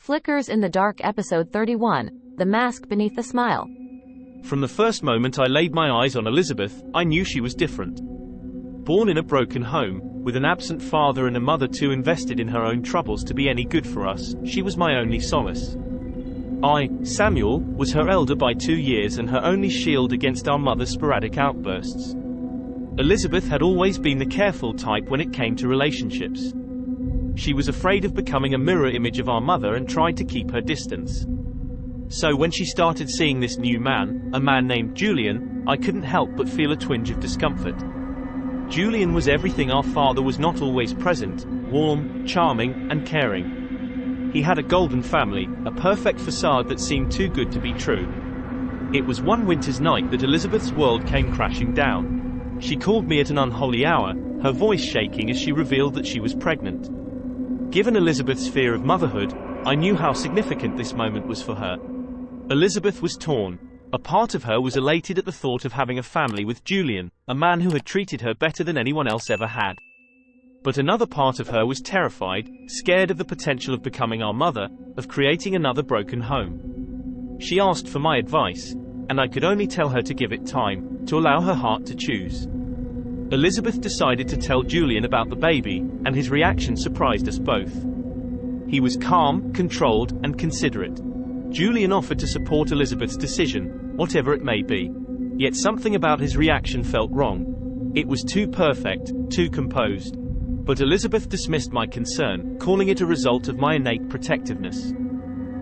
Flickers in the Dark, Episode 31, The Mask Beneath the Smile. From the first moment I laid my eyes on Elizabeth, I knew she was different. Born in a broken home, with an absent father and a mother too invested in her own troubles to be any good for us, she was my only solace. I, Samuel, was her elder by 2 years and her only shield against our mother's sporadic outbursts. Elizabeth had always been the careful type when it came to relationships. She was afraid of becoming a mirror image of our mother and tried to keep her distance. So when she started seeing this new man, a man named Julian, I couldn't help but feel a twinge of discomfort. Julian was everything our father was not always present: warm, charming, and caring. He had a golden family, a perfect facade that seemed too good to be true. It was one winter's night that Elizabeth's world came crashing down. She called me at an unholy hour, her voice shaking as she revealed that she was pregnant. Given Elizabeth's fear of motherhood, I knew how significant this moment was for her. Elizabeth was torn. A part of her was elated at the thought of having a family with Julian, a man who had treated her better than anyone else ever had. But another part of her was terrified, scared of the potential of becoming our mother, of creating another broken home. She asked for my advice, and I could only tell her to give it time, to allow her heart to choose. Elizabeth decided to tell Julian about the baby, and his reaction surprised us both. He was calm, controlled, and considerate. Julian offered to support Elizabeth's decision, whatever it may be. Yet something about his reaction felt wrong. It was too perfect, too composed. But Elizabeth dismissed my concern, calling it a result of my innate protectiveness.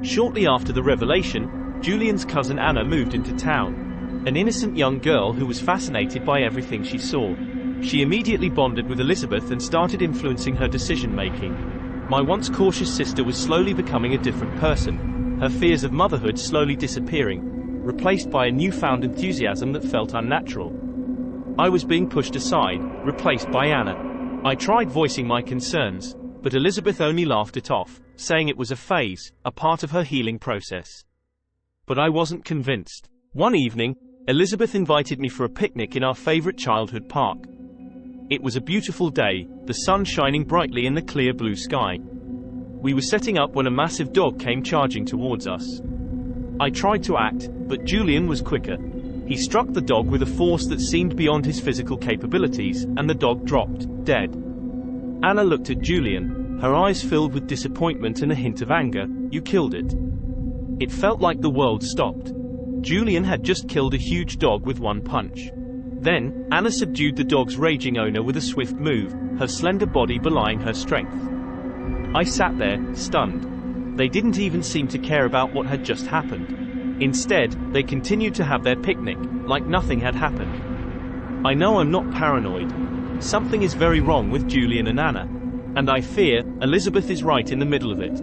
Shortly after the revelation, Julian's cousin Anna moved into town. An innocent young girl who was fascinated by everything she saw. She immediately bonded with Elizabeth and started influencing her decision-making. My once cautious sister was slowly becoming a different person, her fears of motherhood slowly disappearing, replaced by a newfound enthusiasm that felt unnatural. I was being pushed aside, replaced by Anna. I tried voicing my concerns, but Elizabeth only laughed it off, saying it was a phase, a part of her healing process. But I wasn't convinced. One evening, Elizabeth invited me for a picnic in our favorite childhood park. It was a beautiful day, the sun shining brightly in the clear blue sky. We were setting up when a massive dog came charging towards us. I tried to act, but Julian was quicker. He struck the dog with a force that seemed beyond his physical capabilities, and the dog dropped, dead. Anna looked at Julian, her eyes filled with disappointment and a hint of anger. "You killed it." It felt like the world stopped. Julian had just killed a huge dog with one punch. Then, Anna subdued the dog's raging owner with a swift move, her slender body belying her strength. I sat there, stunned. They didn't even seem to care about what had just happened. Instead, they continued to have their picnic, like nothing had happened. I know I'm not paranoid. Something is very wrong with Julian and Anna. And I fear, Elizabeth is right in the middle of it.